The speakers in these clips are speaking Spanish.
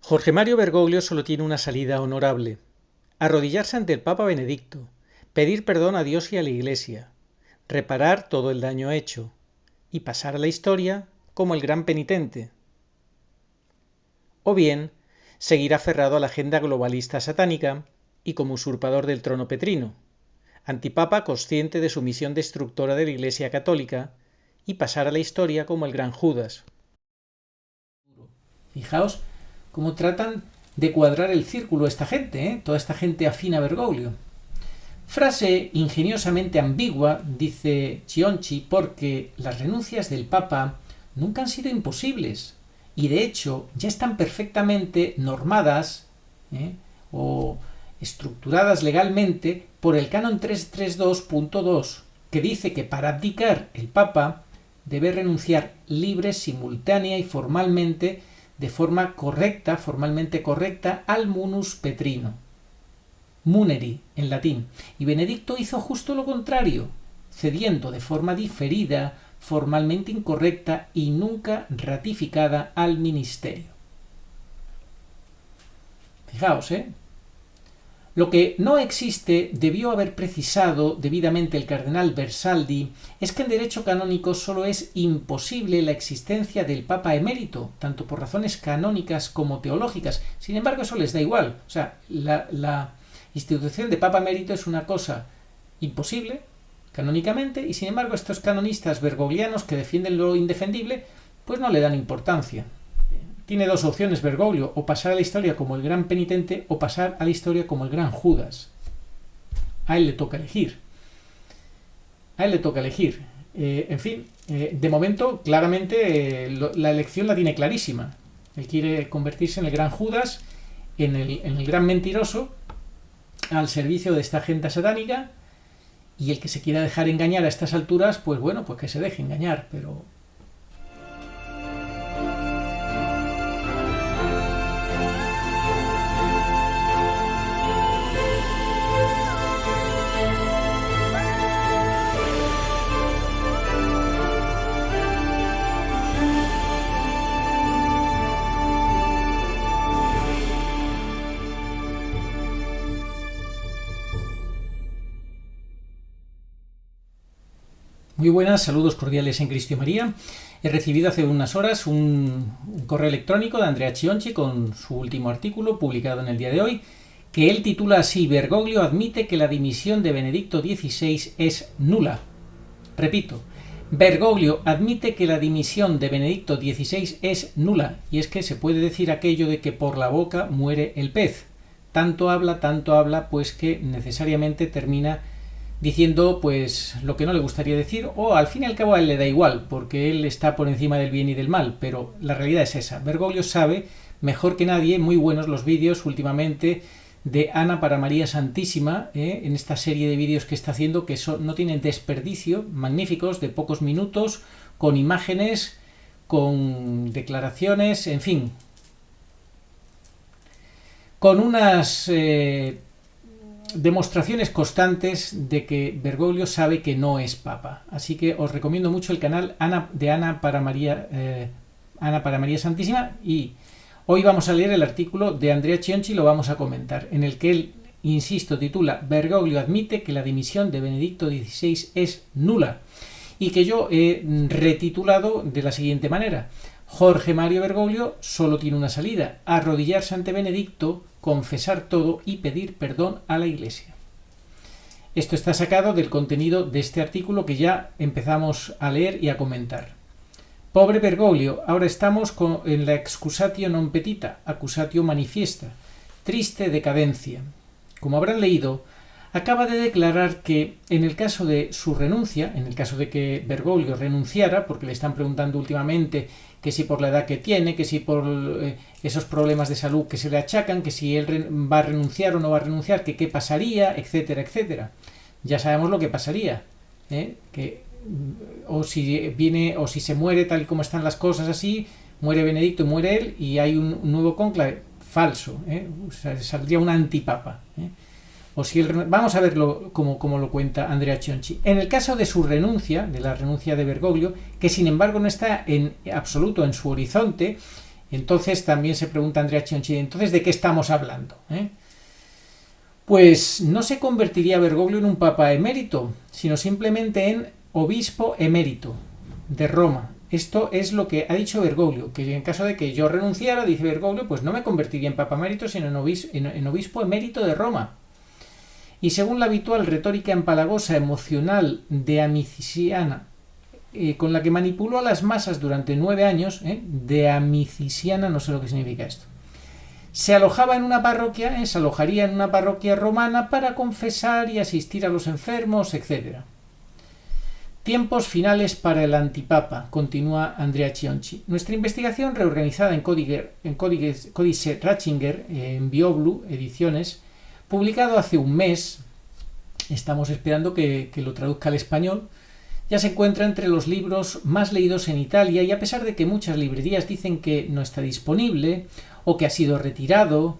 Jorge Mario Bergoglio solo tiene una salida honorable: arrodillarse ante el Papa Benedicto, pedir perdón a Dios y a la Iglesia, reparar todo el daño hecho y pasar a la historia como el gran penitente. O bien, seguir aferrado a la agenda globalista satánica y como usurpador del trono petrino, antipapa consciente de su misión destructora de la Iglesia católica, y pasar a la historia como el gran Judas. Fijaos cómo tratan de cuadrar el círculo esta gente, toda esta gente afín a Bergoglio. Frase ingeniosamente ambigua, dice Cionci, porque las renuncias del Papa nunca han sido imposibles y de hecho ya están perfectamente normadas o estructuradas legalmente por el canon 332.2, que dice que para abdicar el Papa debe renunciar libre, simultánea y formalmente, de forma correcta, formalmente correcta, al munus petrino, muneri en latín, y Benedicto hizo justo lo contrario, cediendo de forma diferida, formalmente incorrecta y nunca ratificada al ministerio. Fijaos, Lo que no existe, debió haber precisado debidamente el cardenal Bersaldi, es que en derecho canónico solo es imposible la existencia del Papa emérito, tanto por razones canónicas como teológicas. Sin embargo, eso les da igual. O sea, la institución de Papa emérito es una cosa imposible, canónicamente, y sin embargo estos canonistas bergoglianos que defienden lo indefendible, pues no le dan importancia. Tiene dos opciones Bergoglio: o pasar a la historia como el gran penitente o pasar a la historia como el gran Judas. A él le toca elegir. En fin, de momento, claramente, la elección la tiene clarísima. Él quiere convertirse en el gran Judas, en el gran mentiroso, al servicio de esta agenda satánica, y el que se quiera dejar engañar a estas alturas, pues bueno, pues que se deje engañar, pero... Muy buenas, saludos cordiales en Cristo y María. He recibido hace unas horas un correo electrónico de Andrea Cionci con su último artículo publicado en el día de hoy, que él titula así: Bergoglio admite que la dimisión de Benedicto XVI es nula. Repito, Bergoglio admite que la dimisión de Benedicto XVI es nula, y es que se puede decir aquello de que por la boca muere el pez. Tanto habla, pues que necesariamente termina diciendo pues lo que no le gustaría decir, o al fin y al cabo a él le da igual, porque él está por encima del bien y del mal, pero la realidad es esa. Bergoglio sabe mejor que nadie, muy buenos los vídeos últimamente de Ana para María Santísima, en esta serie de vídeos que está haciendo, que no tienen desperdicio, magníficos, de pocos minutos, con imágenes, con declaraciones, en fin, con unas demostraciones constantes de que Bergoglio sabe que no es papa. Así que os recomiendo mucho el canal Ana para María Santísima, y hoy vamos a leer el artículo de Andrea Cionci y lo vamos a comentar, en el que él, insisto, titula Bergoglio admite que la dimisión de Benedicto XVI es nula, y que yo he retitulado de la siguiente manera: Jorge Mario Bergoglio solo tiene una salida: arrodillarse ante Benedicto, confesar todo y pedir perdón a la Iglesia. Esto está sacado del contenido de este artículo que ya empezamos a leer y a comentar. Pobre Bergoglio, ahora estamos en la excusatio non petita, accusatio manifiesta, triste decadencia. Como habrán leído, acaba de declarar que en el caso de su renuncia, en el caso de que Bergoglio renunciara, porque le están preguntando últimamente que si por la edad que tiene, que si por esos problemas de salud que se le achacan, que si él va a renunciar o no va a renunciar, que qué pasaría, etcétera, etcétera. Ya sabemos lo que pasaría, o si se muere tal y como están las cosas así, muere Benedicto y muere él, y hay un nuevo cónclave falso, o sea, saldría un antipapa. Vamos a verlo como lo cuenta Andrea Cionci. En el caso de su renuncia, de la renuncia de Bergoglio, que sin embargo no está en absoluto en su horizonte, Entonces también se pregunta Andrea Cionchi, ¿entonces de qué estamos hablando? Pues no se convertiría Bergoglio en un papa emérito, sino simplemente en obispo emérito de Roma. Esto es lo que ha dicho Bergoglio, que en caso de que yo renunciara, dice Bergoglio, pues no me convertiría en papa emérito, sino en obispo emérito de Roma. Y según la habitual retórica empalagosa emocional de Amicisiana, con la que manipuló a las masas durante 9 años, de Amicisiana, no sé lo que significa esto, se alojaría en una parroquia romana para confesar y asistir a los enfermos, etc. Tiempos finales para el antipapa, continúa Andrea Cionchi. Nuestra investigación, reorganizada en Códice Ratzinger, en Bioblu Ediciones, publicado hace un mes, estamos esperando que lo traduzca al español, ya se encuentra entre los libros más leídos en Italia y a pesar de que muchas librerías dicen que no está disponible o que ha sido retirado,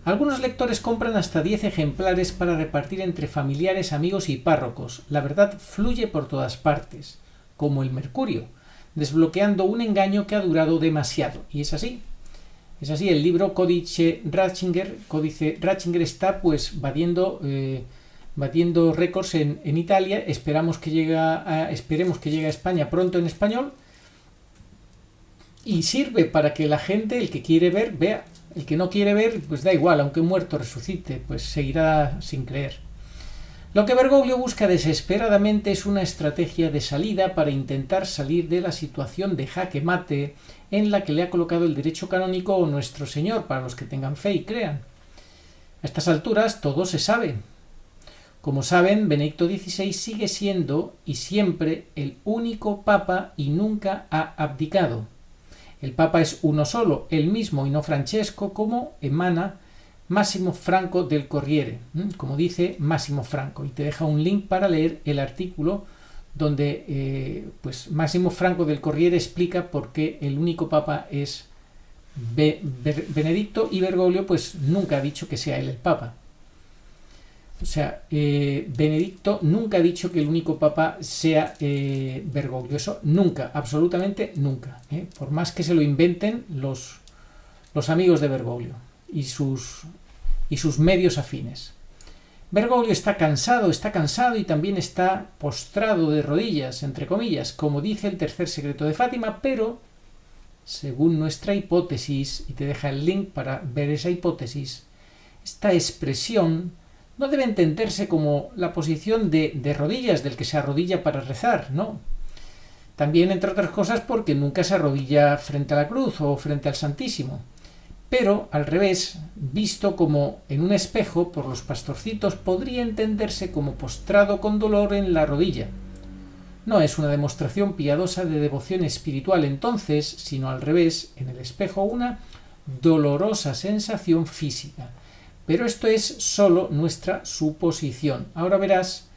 algunos lectores compran hasta 10 ejemplares para repartir entre familiares, amigos y párrocos. La verdad fluye por todas partes, como el mercurio, desbloqueando un engaño que ha durado demasiado. Y es así. Es así, el libro Códice Ratzinger está pues batiendo récords en Italia. Esperemos que llegue a España pronto en español. Y sirve para que la gente, el que quiere ver, vea. El que no quiere ver, pues da igual, aunque muerto resucite, pues seguirá sin creer. Lo que Bergoglio busca desesperadamente es una estrategia de salida para intentar salir de la situación de jaque mate en la que le ha colocado el derecho canónico o nuestro Señor, para los que tengan fe y crean. A estas alturas todo se sabe. Como saben, Benedicto XVI sigue siendo y siempre el único papa y nunca ha abdicado. El papa es uno solo, él mismo y no Francesco, como emana Massimo Franco del Corriere, como dice Massimo Franco. Y te deja un link para leer el artículo donde pues Massimo Franco del Corriere explica por qué el único papa es Benedicto y Bergoglio pues nunca ha dicho que sea él el papa. O sea, Benedicto nunca ha dicho que el único papa sea Bergoglio. Eso nunca, absolutamente nunca. Por más que se lo inventen los amigos de Bergoglio y sus medios afines. Bergoglio está cansado y también está postrado de rodillas, entre comillas, como dice el tercer secreto de Fátima, pero, según nuestra hipótesis, y te deja el link para ver esa hipótesis, esta expresión no debe entenderse como la posición de rodillas del que se arrodilla para rezar, no. También, entre otras cosas, porque nunca se arrodilla frente a la cruz o frente al Santísimo. Pero, al revés, visto como en un espejo por los pastorcitos, podría entenderse como postrado con dolor en la rodilla. No es una demostración piadosa de devoción espiritual entonces, sino al revés, en el espejo una dolorosa sensación física. Pero esto es solo nuestra suposición. Ahora verás,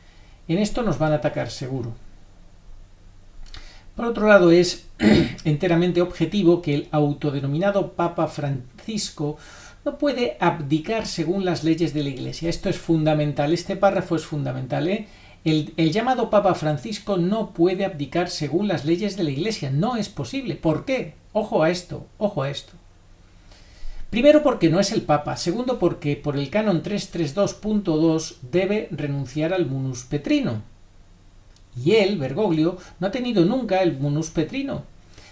en esto nos van a atacar seguro. Por otro lado, es enteramente objetivo que el autodenominado Papa Francisco no puede abdicar según las leyes de la Iglesia. Esto es fundamental, este párrafo es fundamental. El llamado Papa Francisco no puede abdicar según las leyes de la Iglesia. No es posible. ¿Por qué? Ojo a esto, ojo a esto. Primero porque no es el Papa, segundo porque por el canon 332.2 debe renunciar al munus petrino. Y él, Bergoglio, no ha tenido nunca el munus petrino,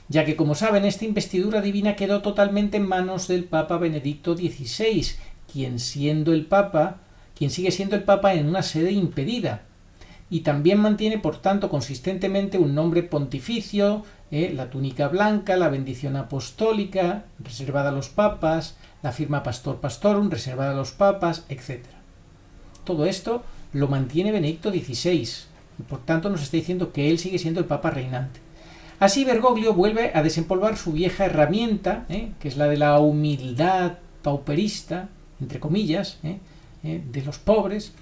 ya que como saben esta investidura divina quedó totalmente en manos del Papa Benedicto XVI, quien sigue siendo el Papa en una sede impedida, y también mantiene por tanto consistentemente un nombre pontificio, la túnica blanca, la bendición apostólica, reservada a los papas, la firma Pastor Pastorum, reservada a los papas, etc. Todo esto lo mantiene Benedicto XVI, y por tanto nos está diciendo que él sigue siendo el papa reinante. Así Bergoglio vuelve a desempolvar su vieja herramienta, que es la de la humildad pauperista, entre comillas, de los pobres,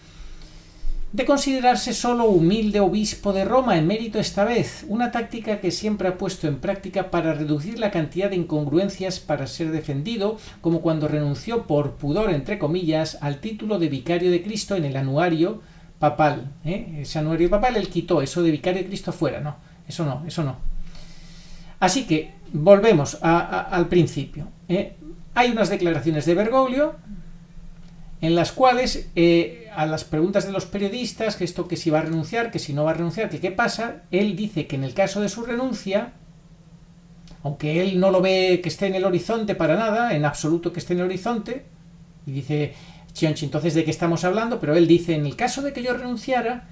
de considerarse solo humilde obispo de Roma, emérito esta vez, una táctica que siempre ha puesto en práctica para reducir la cantidad de incongruencias para ser defendido, como cuando renunció por pudor, entre comillas, al título de vicario de Cristo en el anuario papal. Ese anuario papal él quitó eso de vicario de Cristo fuera, no. Así que volvemos al principio. Hay unas declaraciones de Bergoglio en las cuales a las preguntas de los periodistas, que esto, que si va a renunciar, que si no va a renunciar, que qué pasa, él dice que en el caso de su renuncia, aunque él no lo ve que esté en el horizonte para nada, en absoluto que esté en el horizonte, y dice, Chionchi, entonces ¿de qué estamos hablando? Pero él dice, en el caso de que yo renunciara,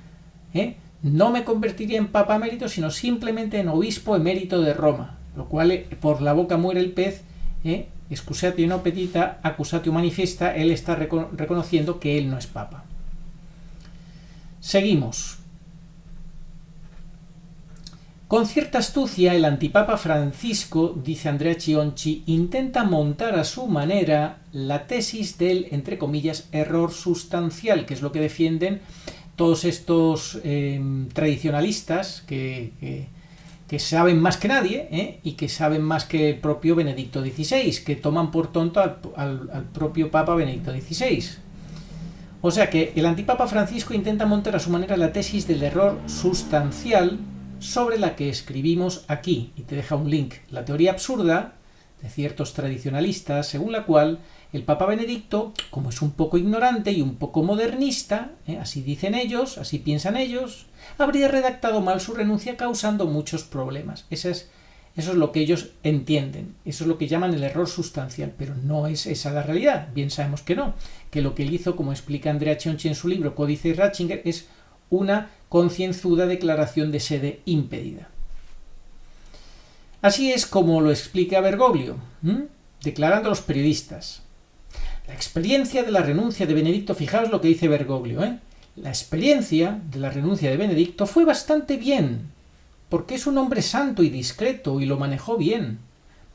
no me convertiría en papa emérito, sino simplemente en obispo emérito de Roma, lo cual por la boca muere el pez, excusatio no petita, accusatio manifiesta, él está reconociendo que él no es papa. Seguimos. Con cierta astucia, el antipapa Francisco, dice Andrea Chionchi, intenta montar a su manera la tesis del, entre comillas, error sustancial, que es lo que defienden todos estos tradicionalistas que saben más que nadie, y que saben más que el propio Benedicto XVI, que toman por tonto al propio Papa Benedicto XVI. O sea que el antipapa Francisco intenta montar a su manera la tesis del error sustancial sobre la que escribimos aquí, y te deja un link, la teoría absurda de ciertos tradicionalistas, según la cual el Papa Benedicto, como es un poco ignorante y un poco modernista, así dicen ellos, así piensan ellos, habría redactado mal su renuncia causando muchos problemas. Eso es lo que ellos entienden, eso es lo que llaman el error sustancial, pero no es esa la realidad, bien sabemos que no, que lo que él hizo, como explica Andrea Chionchi en su libro Códice Ratzinger, es una concienzuda declaración de sede impedida. Así es como lo explica Bergoglio, declarando a los periodistas. La experiencia de la renuncia de Benedicto, fijaos lo que dice Bergoglio, la experiencia de la renuncia de Benedicto fue bastante bien, porque es un hombre santo y discreto y lo manejó bien,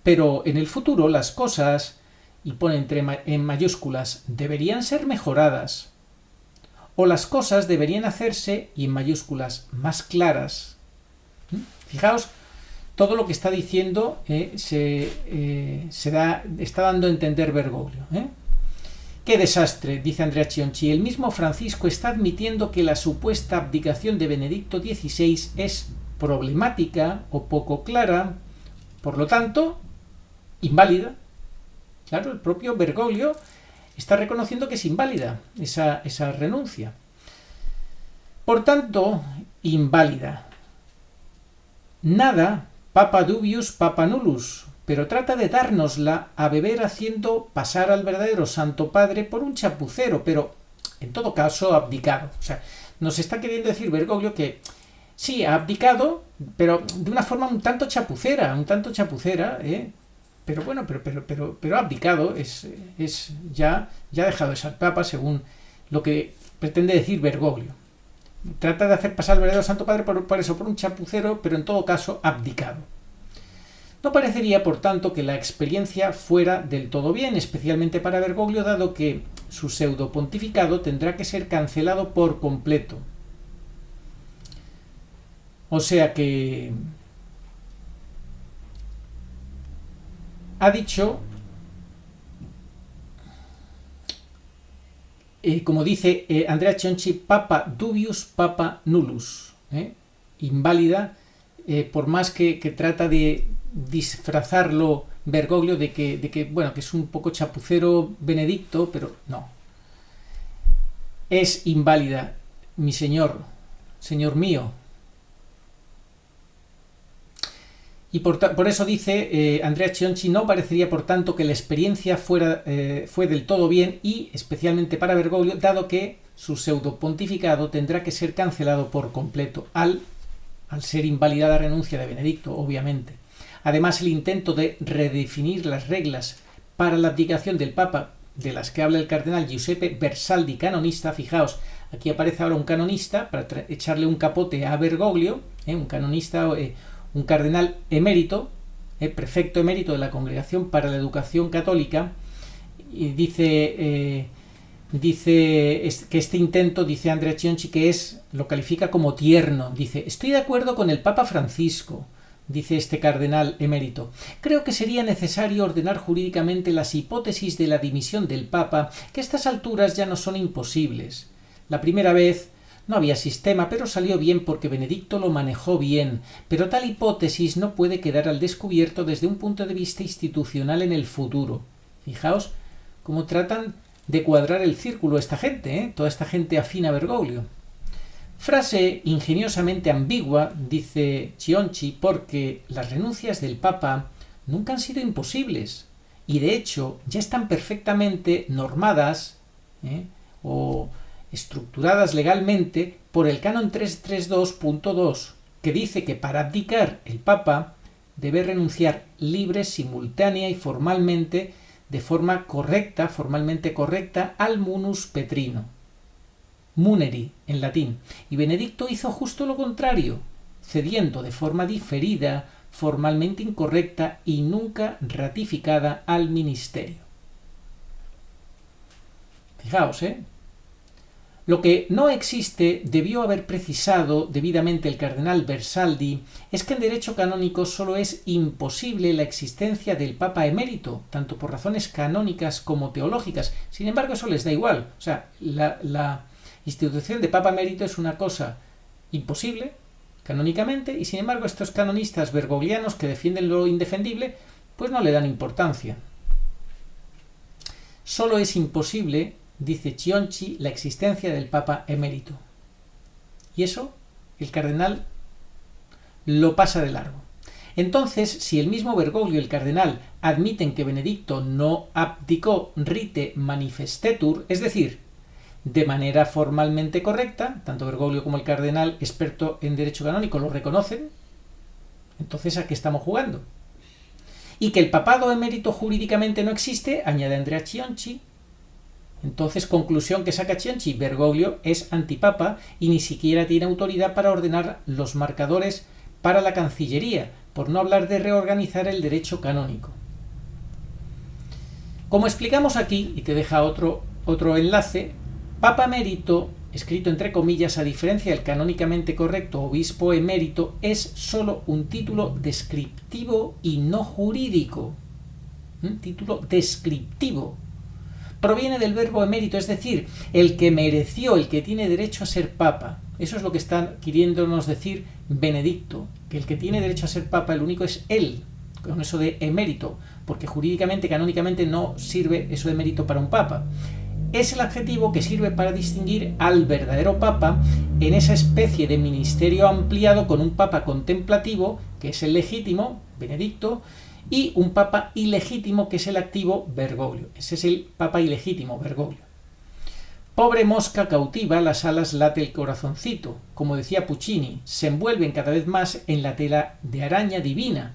pero en el futuro las cosas, y pone en mayúsculas, deberían ser mejoradas, o las cosas deberían hacerse, y en mayúsculas, más claras. Fijaos, todo lo que está diciendo está dando a entender Bergoglio. ¡Qué desastre!, dice Andrea Chionchi. El mismo Francisco está admitiendo que la supuesta abdicación de Benedicto XVI es problemática o poco clara, por lo tanto, inválida. Claro, el propio Bergoglio está reconociendo que es inválida esa renuncia. Por tanto, inválida. Nada, papa dubius, papa nullus, pero trata de dárnosla a beber haciendo pasar al verdadero Santo Padre por un chapucero, pero en todo caso abdicado. O sea, nos está queriendo decir Bergoglio que sí, ha abdicado, pero de una forma un tanto chapucera, pero bueno, pero ha abdicado, ya ha dejado de ser papa, según lo que pretende decir Bergoglio. Trata de hacer pasar al verdadero Santo Padre por un chapucero, pero en todo caso abdicado. No parecería, por tanto, que la experiencia fuera del todo bien, especialmente para Bergoglio, dado que su pseudopontificado tendrá que ser cancelado por completo. O sea que ha dicho, como dice Andrea Chionchi, papa dubius, papa nullus, inválida, por más que trata de disfrazarlo Bergoglio de que bueno, que es un poco chapucero Benedicto, pero no. Es inválida, mi señor mío. Y por eso dice Andrea Chionchi, no parecería por tanto que la experiencia fue del todo bien, y especialmente para Bergoglio, dado que su pseudopontificado tendrá que ser cancelado por completo al ser inválida la renuncia de Benedicto, obviamente. Además, el intento de redefinir las reglas para la abdicación del Papa, de las que habla el cardenal Giuseppe Bersaldi, canonista, fijaos, aquí aparece ahora un canonista para echarle un capote a Bergoglio, un canonista, un cardenal emérito, prefecto emérito de la Congregación para la Educación Católica, y dice que este intento, dice Andrea Chionchi, lo califica como tierno. Dice, estoy de acuerdo con el Papa Francisco, dice este cardenal emérito. Creo que sería necesario ordenar jurídicamente las hipótesis de la dimisión del Papa, que a estas alturas ya no son imposibles. La primera vez No había sistema, pero salió bien porque Benedicto lo manejó bien. Pero tal hipótesis no puede quedar al descubierto desde un punto de vista institucional en el futuro. Fijaos cómo tratan de cuadrar el círculo esta gente, toda esta gente afín a Bergoglio. Frase ingeniosamente ambigua, dice Cionci, porque las renuncias del Papa nunca han sido imposibles y de hecho ya están perfectamente normadas o estructuradas legalmente por el canon 332.2, que dice que para abdicar el Papa debe renunciar libre, simultánea y formalmente, de forma correcta, formalmente correcta, al munus petrino. Muneri, en latín. Y Benedicto hizo justo lo contrario, cediendo de forma diferida, formalmente incorrecta y nunca ratificada al ministerio. Fijaos, Lo que no existe, debió haber precisado debidamente el cardenal Bersaldi, es que en derecho canónico solo es imposible la existencia del Papa emérito, tanto por razones canónicas como teológicas. Sin embargo, eso les da igual. O sea, la institución de Papa emérito es una cosa imposible, canónicamente, y sin embargo estos canonistas bergoglianos que defienden lo indefendible, pues no le dan importancia. Solo es imposible, dice Cionci, la existencia del Papa emérito. Y eso el cardenal lo pasa de largo. Entonces, si el mismo Bergoglio y el cardenal admiten que Benedicto no abdicó rite manifestetur, es decir, de manera formalmente correcta, tanto Bergoglio como el cardenal experto en derecho canónico lo reconocen, entonces ¿a qué estamos jugando? Y que el papado emérito jurídicamente no existe, añade Andrea Cionci. Entonces, conclusión que saca Cionci, Bergoglio es antipapa y ni siquiera tiene autoridad para ordenar los marcadores para la Cancillería, por no hablar de reorganizar el derecho canónico. Como explicamos aquí, y te deja otro enlace, Papa emérito, escrito entre comillas, a diferencia del canónicamente correcto obispo emérito, es solo un título descriptivo y no jurídico. Un título descriptivo. Proviene del verbo emérito, es decir, el que mereció, el que tiene derecho a ser papa. Eso es lo que está queriéndonos decir Benedicto, que el que tiene derecho a ser papa, el único es él, con eso de emérito, porque jurídicamente, canónicamente no sirve eso de mérito para un papa. Es el adjetivo que sirve para distinguir al verdadero papa en esa especie de ministerio ampliado con un papa contemplativo, que es el legítimo, Benedicto, y un papa ilegítimo, que es el activo, Bergoglio. Ese es el papa ilegítimo, Bergoglio. Pobre mosca cautiva, las alas late el corazoncito. Como decía Puccini, se envuelven cada vez más en la tela de araña divina,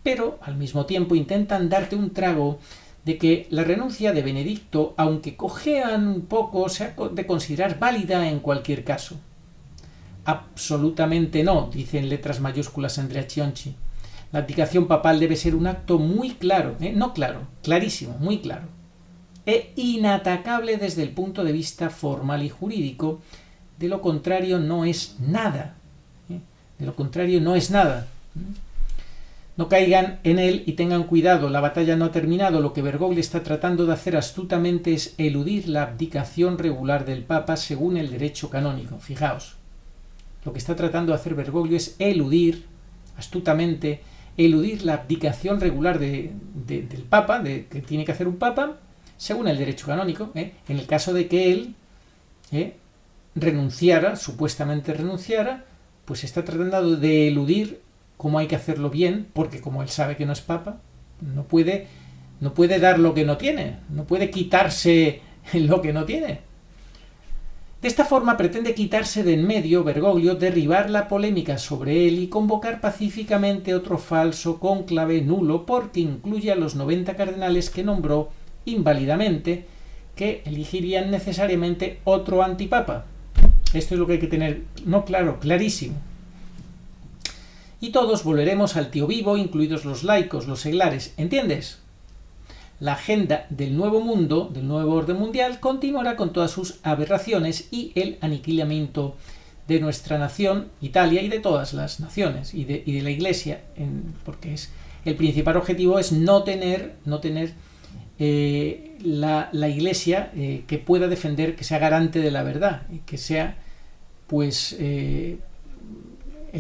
pero al mismo tiempo intentan darte un trago de que la renuncia de Benedicto, aunque cojean un poco, se ha de considerar válida en cualquier caso. Absolutamente no, dice en letras mayúsculas Andrea Cionci. La abdicación papal debe ser un acto muy claro, no claro, clarísimo, muy claro, e inatacable desde el punto de vista formal y jurídico. De lo contrario no es nada. De lo contrario no es nada. No caigan en él y tengan cuidado, la batalla no ha terminado. Lo que Bergoglio está tratando de hacer astutamente es eludir la abdicación regular del Papa según el derecho canónico. Fijaos, lo que está tratando de hacer Bergoglio es eludir, astutamente, eludir la abdicación regular del Papa, que tiene que hacer un Papa, según el derecho canónico, en el caso de que él renunciara, supuestamente renunciara, pues está tratando de eludir cómo hay que hacerlo bien, porque como él sabe que no es papa, no puede dar lo que no tiene, no puede quitarse lo que no tiene. De esta forma pretende quitarse de en medio Bergoglio, derribar la polémica sobre él y convocar pacíficamente otro falso cónclave nulo, porque incluye a los 90 cardenales que nombró inválidamente, que elegirían necesariamente otro antipapa. Esto es lo que hay que tener, no claro, clarísimo. Y todos volveremos al tío vivo, incluidos los laicos, los seglares, ¿entiendes? La agenda del nuevo mundo, del nuevo orden mundial, continuará con todas sus aberraciones y el aniquilamiento de nuestra nación, Italia, y de todas las naciones, y de la Iglesia, porque el principal objetivo es no tener la Iglesia que pueda defender, que sea garante de la verdad, que sea pues el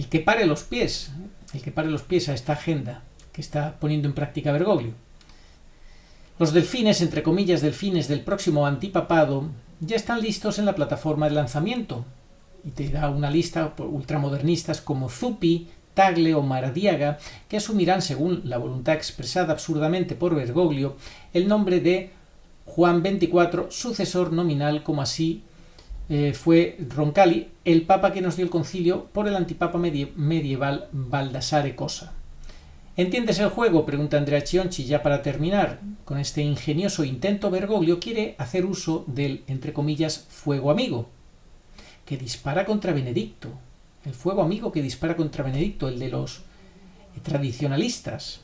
que pare los pies a esta agenda que está poniendo en práctica Bergoglio. Los delfines, entre comillas delfines, del próximo antipapado ya están listos en la plataforma de lanzamiento, y te da una lista por ultramodernistas como Zuppi, Tagle o Maradiaga, que asumirán, según la voluntad expresada absurdamente por Bergoglio, el nombre de Juan XXIV, sucesor nominal, como así fue Roncalli, el papa que nos dio el concilio, por el antipapa medieval Baldassare Cosa. ¿Entiendes el juego?, pregunta Andrea Chionci, ya para terminar. Con este ingenioso intento, Bergoglio quiere hacer uso del, entre comillas, fuego amigo, que dispara contra Benedicto. El fuego amigo que dispara contra Benedicto, el de los tradicionalistas.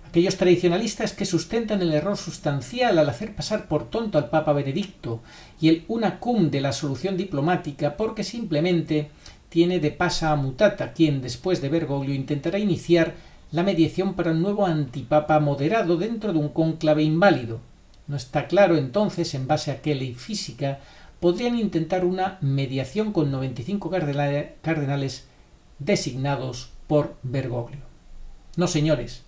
Aquellos tradicionalistas que sustentan el error sustancial al hacer pasar por tonto al Papa Benedicto y el una cum de la solución diplomática, porque simplemente tiene de pasa a mutata quien, después de Bergoglio, intentará iniciar la mediación para un nuevo antipapa moderado dentro de un cónclave inválido. No está claro entonces, en base a qué ley física, podrían intentar una mediación con 95 cardenales designados por Bergoglio. No, señores,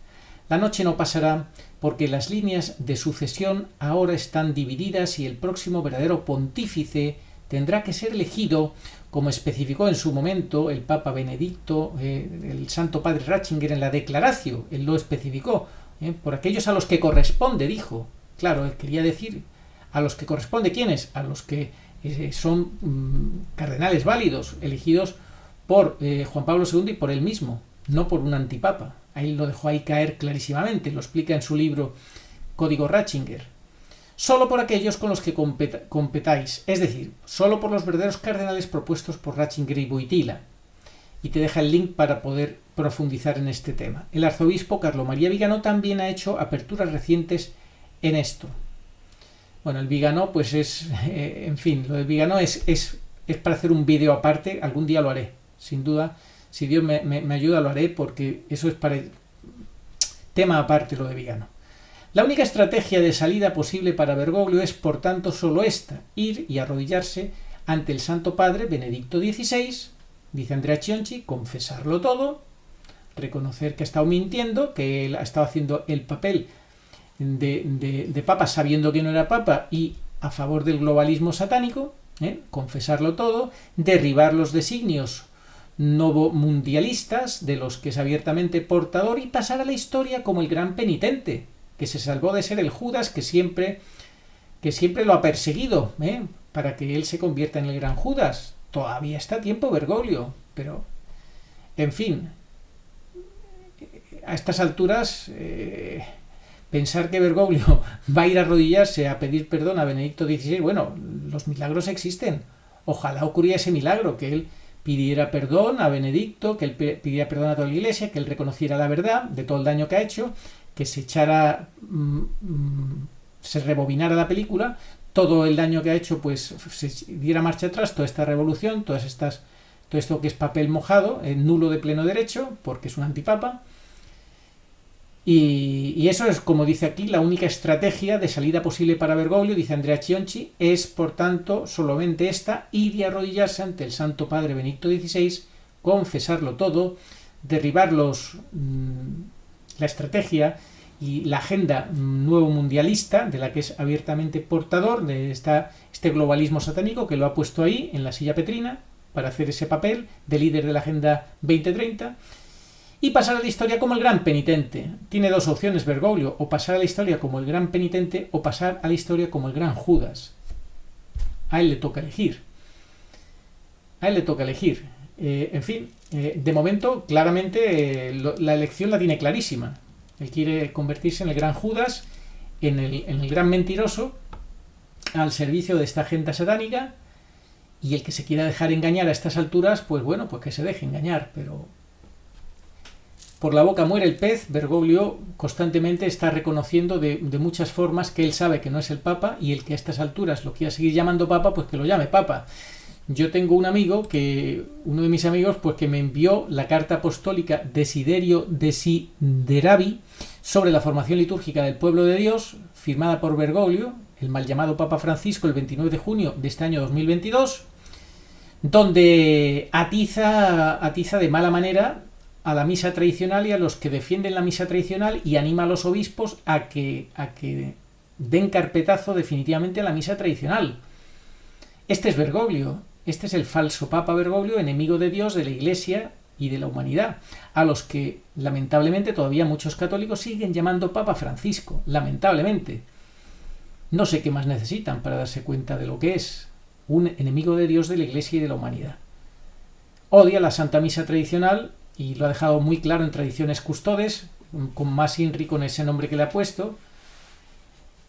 la noche no pasará porque las líneas de sucesión ahora están divididas y el próximo verdadero pontífice tendrá que ser elegido, como especificó en su momento el Papa Benedicto, el Santo Padre Ratzinger en la Declaratio. Él lo especificó, por aquellos a los que corresponde, dijo. Claro, él quería decir a los que corresponde. ¿Quiénes? A los que son cardenales válidos, elegidos por Juan Pablo II y por él mismo, no por un antipapa. Ahí lo dejó ahí caer clarísimamente, lo explica en su libro Código Ratzinger. Solo por aquellos con los que competáis, es decir, solo por los verdaderos cardenales propuestos por Ratzinger y Wojtyla. Y te deja el link para poder profundizar en este tema. El arzobispo Carlo María Vigano también ha hecho aperturas recientes en esto. Bueno, el Vigano, pues es, en fin, lo del Vigano es para hacer un vídeo aparte. Algún día lo haré, sin duda. Si Dios me ayuda, lo haré, porque eso es para tema aparte, lo de Vigano. La única estrategia de salida posible para Bergoglio es, por tanto, solo esta: ir y arrodillarse ante el Santo Padre Benedicto XVI, dice Andrea Chionci, confesarlo todo, reconocer que ha estado mintiendo, que él ha estado haciendo el papel de papa sabiendo que no era papa y a favor del globalismo satánico, confesarlo todo, derribar los designios novomundialistas de los que es abiertamente portador y pasar a la historia como el gran penitente, que se salvó de ser el Judas que siempre lo ha perseguido, para que él se convierta en el gran Judas. Todavía está a tiempo Bergoglio, pero, en fin, a estas alturas, pensar que Bergoglio va a ir a arrodillarse a pedir perdón a Benedicto XVI, bueno, los milagros existen. Ojalá ocurriera ese milagro, que él pidiera perdón a Benedicto, que él pidiera perdón a toda la Iglesia, que él reconociera la verdad de todo el daño que ha hecho, que se echara, se rebobinara la película, todo el daño que ha hecho, pues se diera marcha atrás, toda esta revolución, todo esto que es papel mojado, nulo de pleno derecho, porque es un antipapa. Y eso es, como dice aquí, la única estrategia de salida posible para Bergoglio, dice Andrea Chionci, es, por tanto, solamente esta: ir y arrodillarse ante el Santo Padre Benedicto XVI, confesarlo todo, derribar la estrategia y la agenda nuevo mundialista de la que es abiertamente portador, de este globalismo satánico que lo ha puesto ahí en la silla petrina para hacer ese papel de líder de la Agenda 2030, y pasar a la historia como el gran penitente. Tiene dos opciones Bergoglio: o pasar a la historia como el gran penitente o pasar a la historia como el gran Judas. A él le toca elegir. En fin, de momento, claramente, la elección la tiene clarísima. Él quiere convertirse en el gran Judas, en el gran mentiroso, al servicio de esta agenda satánica, y el que se quiera dejar engañar a estas alturas, pues bueno, pues que se deje engañar, pero por la boca muere el pez. Bergoglio constantemente está reconociendo de muchas formas que él sabe que no es el Papa, y el que a estas alturas lo quiera seguir llamando Papa, pues que lo llame Papa. Yo tengo un amigo, uno de mis amigos, pues que me envió la carta apostólica Desiderio Desideravi sobre la formación litúrgica del pueblo de Dios, firmada por Bergoglio, el mal llamado Papa Francisco, el 29 de junio de este año 2022, donde atiza de mala manera a la misa tradicional y a los que defienden la misa tradicional y anima a los obispos a que den carpetazo definitivamente a la misa tradicional. Este es Bergoglio, este es el falso Papa Bergoglio, enemigo de Dios, de la Iglesia y de la humanidad, a los que lamentablemente todavía muchos católicos siguen llamando Papa Francisco, lamentablemente. No sé qué más necesitan para darse cuenta de lo que es un enemigo de Dios, de la Iglesia y de la humanidad. Odia la Santa Misa tradicional y lo ha dejado muy claro en Tradiciones Custodes, con más INRI con ese nombre que le ha puesto,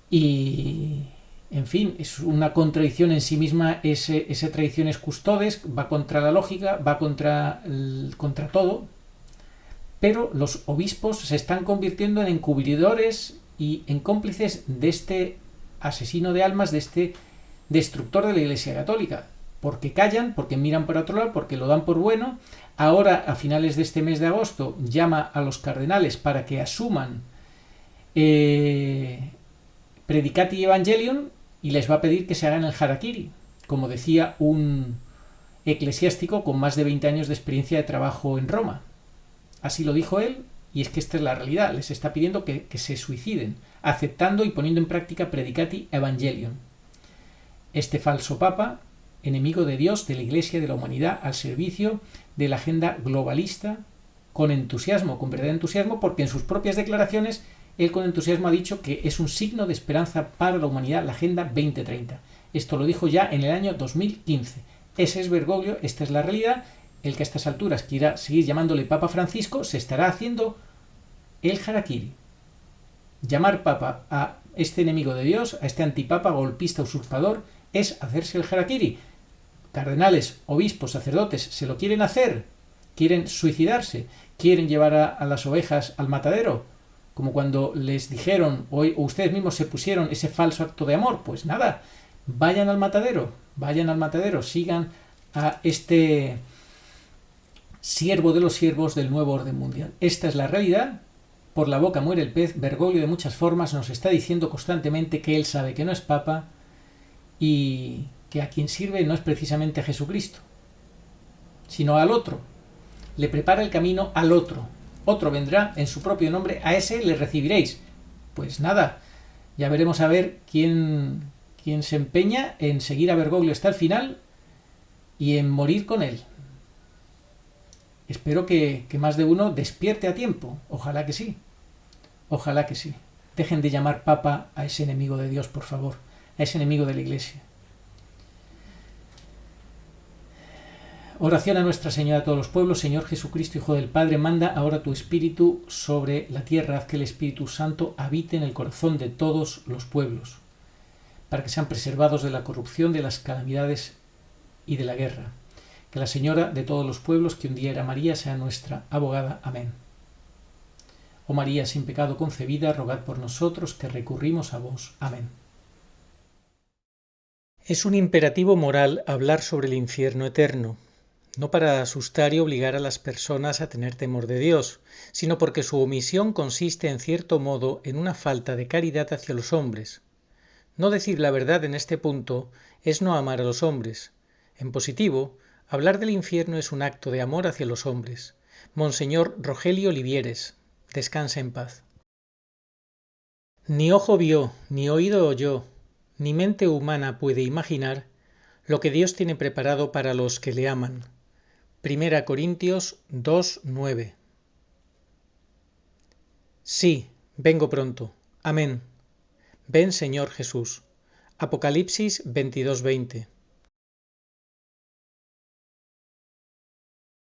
y en fin, es una contradicción en sí misma ese Tradiciones Custodes, va contra la lógica, va contra todo, pero los obispos se están convirtiendo en encubridores y en cómplices de este asesino de almas, de este destructor de la Iglesia Católica, porque callan, porque miran por otro lado, porque lo dan por bueno. Ahora, a finales de este mes de agosto, llama a los cardenales para que asuman Predicati Evangelium y les va a pedir que se hagan el harakiri, como decía un eclesiástico con más de 20 años de experiencia de trabajo en Roma. Así lo dijo él, y es que esta es la realidad. Les está pidiendo que se suiciden, aceptando y poniendo en práctica Predicati Evangelium. Este falso papa, enemigo de Dios, de la Iglesia, de la humanidad, al servicio de la agenda globalista, con entusiasmo, con verdadero entusiasmo, porque en sus propias declaraciones él con entusiasmo ha dicho que es un signo de esperanza para la humanidad la Agenda 2030. Esto lo dijo ya en el año 2015. Ese es Bergoglio, esta es la realidad. El que a estas alturas quiera seguir llamándole Papa Francisco se estará haciendo el harakiri. Llamar Papa a este enemigo de Dios, a este antipapa golpista usurpador, es hacerse el harakiri. Cardenales, obispos, sacerdotes se lo quieren hacer, quieren suicidarse, quieren llevar a las ovejas al matadero, como cuando les dijeron o ustedes mismos se pusieron ese falso acto de amor. Pues nada, vayan al matadero, sigan a este siervo de los siervos del nuevo orden mundial. Esta es la realidad. Por la boca muere el pez. Bergoglio de muchas formas nos está diciendo constantemente que él sabe que no es papa y que a quien sirve no es precisamente a Jesucristo, sino al otro. Le prepara el camino al otro. Otro vendrá en su propio nombre, a ese le recibiréis. Pues nada, ya veremos a ver quién se empeña en seguir a Bergoglio hasta el final y en morir con él. Espero que más de uno despierte a tiempo. Ojalá que sí. Ojalá que sí. Dejen de llamar papa a ese enemigo de Dios, por favor. A ese enemigo de la Iglesia. Oración a Nuestra Señora de todos los pueblos. Señor Jesucristo, Hijo del Padre, manda ahora tu Espíritu sobre la tierra. Haz que el Espíritu Santo habite en el corazón de todos los pueblos, para que sean preservados de la corrupción, de las calamidades y de la guerra. Que la Señora de todos los pueblos, que un día era María, sea nuestra abogada. Amén. Oh María, sin pecado concebida, rogad por nosotros que recurrimos a vos. Amén. Es un imperativo moral hablar sobre el infierno eterno, no para asustar y obligar a las personas a tener temor de Dios, sino porque su omisión consiste en cierto modo en una falta de caridad hacia los hombres. No decir la verdad en este punto es no amar a los hombres. En positivo, hablar del infierno es un acto de amor hacia los hombres. Monseñor Rogelio Olivieres, descansa en paz. Ni ojo vio, ni oído oyó, ni mente humana puede imaginar lo que Dios tiene preparado para los que le aman. 1 Corintios 2:9. Sí, vengo pronto. Amén. Ven, Señor Jesús. Apocalipsis 22:20.